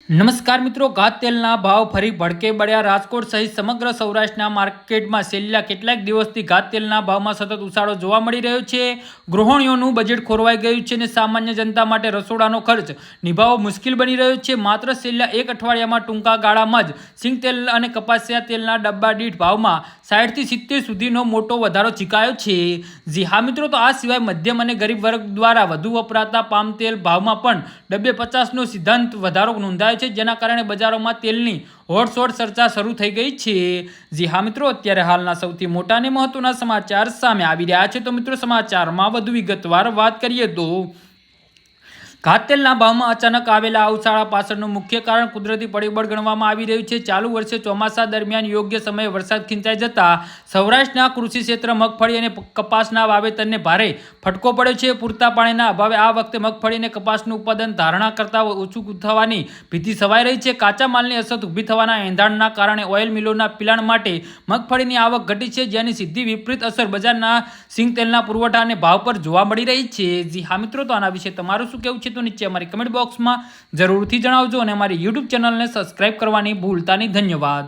નમસ્કાર મિત્રો, ઘાત તેલના ભાવ ફરી ભડકે બળ્યા। રાજકોટ સહિત સમગ્ર સૌરાષ્ટ્રના માર્કેટમાં છેલ્લા કેટલાક દિવસથી ઘાત તેલના ભાવમાં સતત ઉછાળો જોવા મળી રહ્યો છે। ગૃહિણીઓનું બજેટ ખોરવાઈ ગયું છે અને સામાન્ય જનતા માટે રસોડાનો ખર્ચ નિભાવવો મુશ્કેલ બની રહ્યો છે। માત્ર છેલ્લા એક અઠવાડિયામાં ટૂંકા ગાળામાં જ સિંગ તેલ અને કપાસિયા તેલના ડબ્બા દીઠ ભાવમાં 60 થી 70 સુધીનો મોટો વધારો ઝીકાયો છે। જી હા મિત્રો, તો આ સિવાય મધ્યમ અને ગરીબ વર્ગ દ્વારા વધુ વપરાતા પામ તેલ ભાવમાં પણ ડબ્બે 50નો સિદ્ધાંત વધારો નોંધાયો છે, જેના કારણે બજારોમાં તેલની હોટશોટ ચર્ચા શરૂ થઈ ગઈ છે। જી હા મિત્રો, અત્યારે હાલના સૌથી મોટા અને મહત્વના સમાચાર સામે આવી રહ્યા છે। તો મિત્રો, સમાચારમાં વધુ વિગતવાર વાત કરીએ તો ઘાત તેલના ભાવમાં અચાનક આવેલા આ ઉછાળા પાછળનું મુખ્ય કારણ કુદરતી પરિબળ ગણવામાં આવી રહ્યું છે। ચાલુ વર્ષે ચોમાસા દરમિયાન યોગ્ય સમયે વરસાદ ખેંચાઈ જતા સૌરાષ્ટ્રના કૃષિ ક્ષેત્ર મગફળી અને કપાસના વાવેતરને ભારે ફટકો પડ્યો છે। પૂરતા પાણીના અભાવે આ વખતે મગફળી અને કપાસનું ઉત્પાદન ધારણા કરતાં ઓછું થવાની ભીતિ છવાઈ રહી છે। કાચા માલની અછત ઊભી થવાના એંધાણના કારણે ઓઇલ મિલોના પિલાણ માટે મગફળીની આવક ઘટી છે, જેની સીધી વિપરીત અસર બજારના સિંગ તેલના પુરવઠા અને ભાવ પર જોવા મળી રહી છે। જી હા મિત્રો, તો આના વિશે તમારું શું કહેવું છે તો નીચે અમારી કમેન્ટ બોક્સમાં જરૂરથી જણાવજો અને અમારી YouTube ચેનલને સબસ્ક્રાઇબ કરવાની ભૂલતા નહીં। ધન્યવાદ।